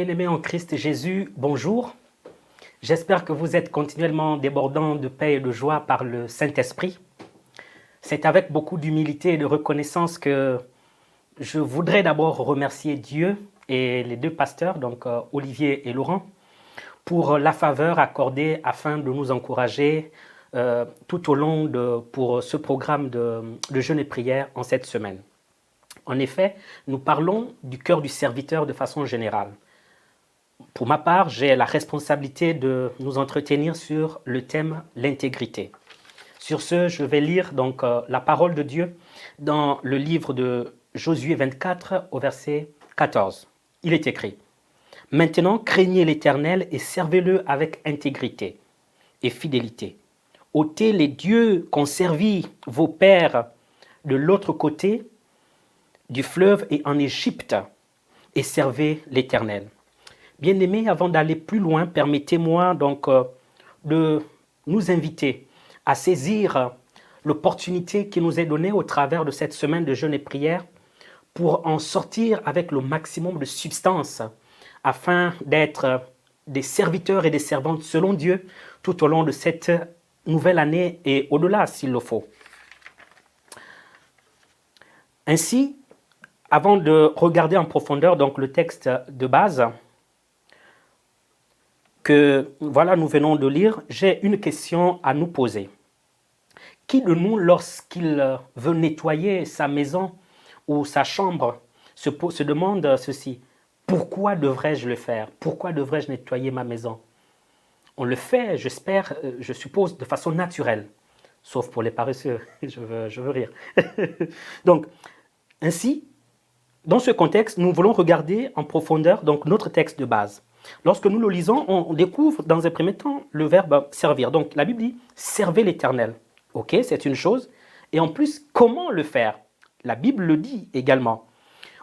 Bien-aimés en Christ Jésus, bonjour. J'espère que vous êtes continuellement débordants de paix et de joie par le Saint-Esprit. C'est avec beaucoup d'humilité et de reconnaissance que je voudrais d'abord remercier Dieu et les deux pasteurs, donc Olivier et Laurent, pour la faveur accordée afin de nous encourager tout au long pour ce programme de jeûne et prière en cette semaine. En effet, nous parlons du cœur du serviteur de façon générale. Pour ma part, j'ai la responsabilité de nous entretenir sur le thème l'intégrité. Sur ce, je vais lire donc la parole de Dieu dans le livre de Josué 24 au verset 14. Il est écrit: « Maintenant, craignez l'Éternel et servez-le avec intégrité et fidélité. Ôtez les dieux qu'ont servi vos pères de l'autre côté du fleuve et en Égypte, et servez l'Éternel. » Bien-aimés, avant d'aller plus loin, permettez-moi donc de nous inviter à saisir l'opportunité qui nous est donnée au travers de cette semaine de jeûne et prière pour en sortir avec le maximum de substance afin d'être des serviteurs et des servantes selon Dieu tout au long de cette nouvelle année et au-delà s'il le faut. Ainsi, avant de regarder en profondeur donc le texte de base que voilà nous venons de lire, j'ai une question à nous poser. Qui de nous, lorsqu'il veut nettoyer sa maison ou sa chambre, se demande ceci: pourquoi devrais-je le faire? Pourquoi devrais-je nettoyer ma maison? On le fait, j'espère, je suppose, de façon naturelle, sauf pour les paresseux, je veux rire. Donc, ainsi, dans ce contexte, nous voulons regarder en profondeur donc notre texte de base. Lorsque nous le lisons, on découvre dans un premier temps le verbe servir. Donc la Bible dit « servez l'Éternel ». Ok, c'est une chose. Et en plus, comment le faire? La Bible le dit également.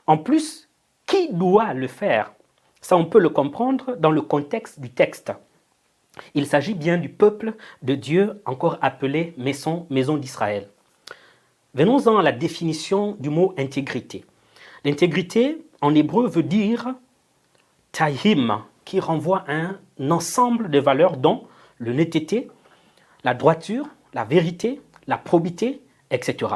En plus, qui doit le faire? Ça, on peut le comprendre dans le contexte du texte. Il s'agit bien du peuple de Dieu, encore appelé maison d'Israël. Venons-en à la définition du mot intégrité. L'intégrité, en hébreu, veut dire tahim, qui renvoie à un ensemble de valeurs dont l'honnêteté, la droiture, la vérité, la probité, etc.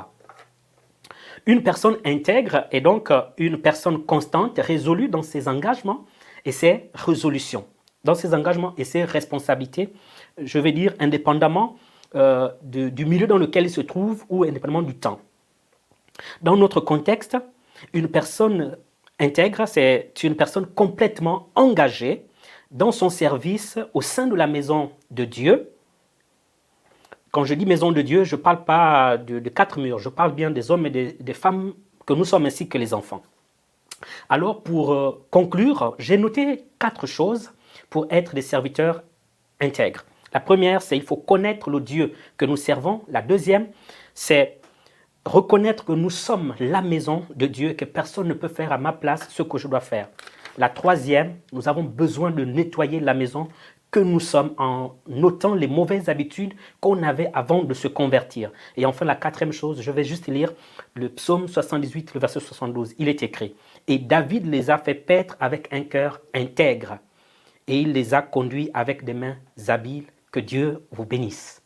Une personne intègre est donc une personne constante, résolue dans ses engagements et ses résolutions, dans ses engagements et ses responsabilités, je vais dire indépendamment du milieu dans lequel il se trouve ou indépendamment du temps. Dans notre contexte, une personne intègre, c'est une personne complètement engagée dans son service au sein de la maison de Dieu. Quand je dis maison de Dieu, je ne parle pas de quatre murs, je parle bien des hommes et des femmes que nous sommes ainsi que les enfants. Alors pour conclure, j'ai noté 4 choses pour être des serviteurs intègres. La première, c'est qu'il faut connaître le Dieu que nous servons. La deuxième, c'est reconnaître que nous sommes la maison de Dieu et que personne ne peut faire à ma place ce que je dois faire. La troisième, nous avons besoin de nettoyer la maison que nous sommes en notant les mauvaises habitudes qu'on avait avant de se convertir. Et enfin, la quatrième chose, je vais juste lire le psaume 78, le verset 72. Il est écrit: « Et David les a fait paître avec un cœur intègre, et il les a conduits avec des mains habiles. » Que Dieu vous bénisse.